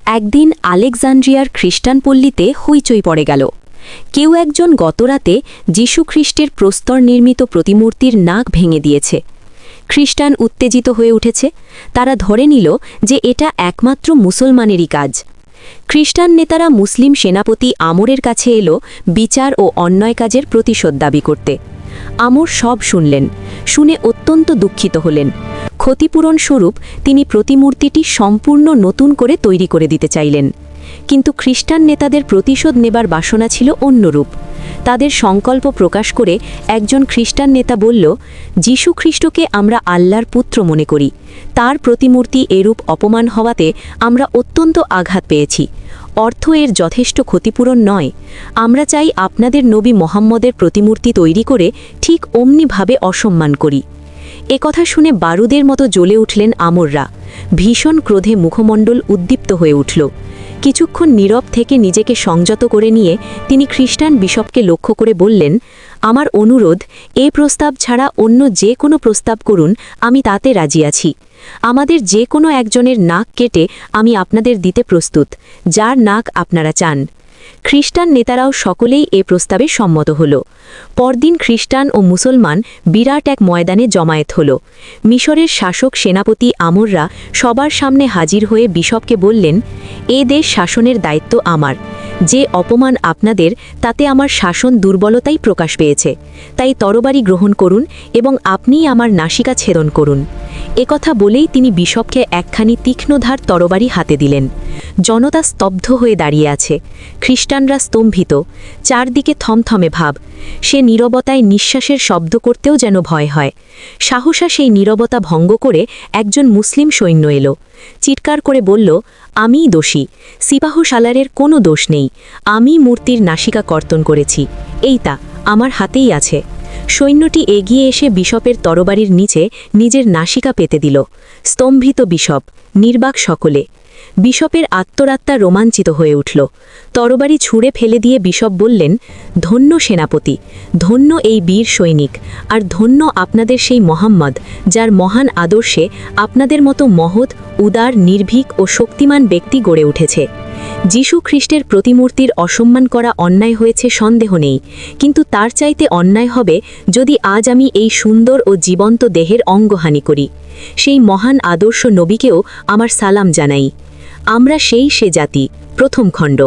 একদিন আলেকজান্দ্রিয়ার খ্রিস্টান পল্লীতে হইচই পড়ে গেল। কেউ একজন গতরাতে যীশুখ্রিস্টের প্রস্তর নির্মিত প্রতিমূর্তির নাক ভেঙে দিয়েছে। খ্রিস্টান উত্তেজিত হয়ে উঠেছে। তারা ধরে নিল যে এটা একমাত্র মুসলমানেরই কাজ। খ্রিস্টান নেতারা মুসলিম সেনাপতি আমরের কাছে এলো বিচার ও অন্যায় কাজের প্রতিশোধ দাবি করতে। আমর সব শুনলেন, শুনে অত্যন্ত দুঃখিত হলেন। ক্ষতিপূরণ স্বরূপ তিনি প্রতিমূর্তিটি সম্পূর্ণ নতুন করে তৈরি করে দিতে চাইলেন। কিন্তু খ্রিস্টান নেতাদের প্রতিশোধ নেবার বাসনা ছিল অন্যরূপ। তাদের সংকল্প প্রকাশ করে একজন খ্রিস্টান নেতা বলল, যীশু খ্রিস্টকে আমরা আল্লাহর পুত্র মনে করি। তার প্রতিমূর্তি এরূপ অপমান হওয়াতে আমরা অত্যন্ত আঘাত পেয়েছি। অর্থ এর যথেষ্ট ক্ষতিপূরণ নয়। আমরা চাই আপনাদের নবী মোহাম্মদের প্রতিমূর্তি তৈরি করে ঠিক অমনিভাবে অসম্মান করি। একথা শুনে বারুদের মতো জ্বলে উঠলেন আমররা। ভীষণ ক্রোধে মুখমণ্ডল উদ্দীপ্ত হয়ে উঠল। কিছুক্ষণ নীরব থেকে নিজেকে সংযত করে নিয়ে তিনি খ্রিস্টান বিশপকে লক্ষ্য করে বললেন, আমার অনুরোধ, এ প্রস্তাব ছাড়া অন্য যে কোনো প্রস্তাব করুন, আমি তাতে রাজি আছি। আমাদের যে কোনো একজনের নাক কেটে আমি আপনাদের দিতে প্রস্তুত, যার নাক আপনারা চান। খ্রিস্টান নেতারাও সকলেই এ প্রস্তাবে সম্মত হল। পরদিন খ্রিস্টান ও মুসলমান বিরাট এক ময়দানে জমায়েত হল। মিশরের শাসক সেনাপতি আমররা সবার সামনে হাজির হয়ে বিশপকে বললেন, এ দেশ শাসনের দায়িত্ব আমার। যে অপমান আপনাদের, তাতে আমার শাসন দুর্বলতাই প্রকাশ পেয়েছে। তাই তরবারি গ্রহণ করুন এবং আপনিই আমার নাসিকা ছেদন করুন। একথা বলেই তিনি বিশপকে একখানি তীক্ষ্ণধার তরবারি হাতে দিলেন। জনতা স্তব্ধ হয়ে দাঁড়িয়ে আছে। খ্রিস্টানরা স্তম্ভিত, চারদিকে থমথমে ভাব। সে নীরবতায় নিঃশ্বাসের শব্দ করতেও যেন ভয় হয়। সাহসা সেই নীরবতা ভঙ্গ করে একজন মুসলিম সৈন্য এলো। চিৎকার করে বলল, আমিই দোষী, সিপাহ সালারের কোনো দোষ নেই। আমি মূর্তির নাসিকা কর্তন করেছি, এইটা আমার হাতেই আছে। সৈন্যটি এগিয়ে এসে বিশপের তরবারির নিচে নিজের নাসিকা পেতে দিল। স্তম্ভিত বিশপ, নির্বাক সকলে। বিশপের আত্মরাত্মা রোমাঞ্চিত হয়ে উঠল। তরবারি ছুঁড়ে ফেলে দিয়ে বিশপ বললেন, ধন্য সেনাপতি, ধন্য এই বীর সৈনিক, আর ধন্য আপনাদের সেই মোহাম্মদ, যার মহান আদর্শে আপনাদের মতো মহৎ, উদার, নির্ভীক ও শক্তিমান ব্যক্তি গড়ে উঠেছে। যীশু খ্রিস্টের প্রতিমূর্তির অসম্মান করা অন্যায় হয়েছে সন্দেহ নেই, কিন্তু তার চাইতে অন্যায় হবে যদি আজ আমি এই সুন্দর ও জীবন্ত দেহের অঙ্গহানি করি। সেই মহান আদর্শ নবীকেও আমার সালাম জানাই। আমরা সে জাতি। প্রথম খণ্ড।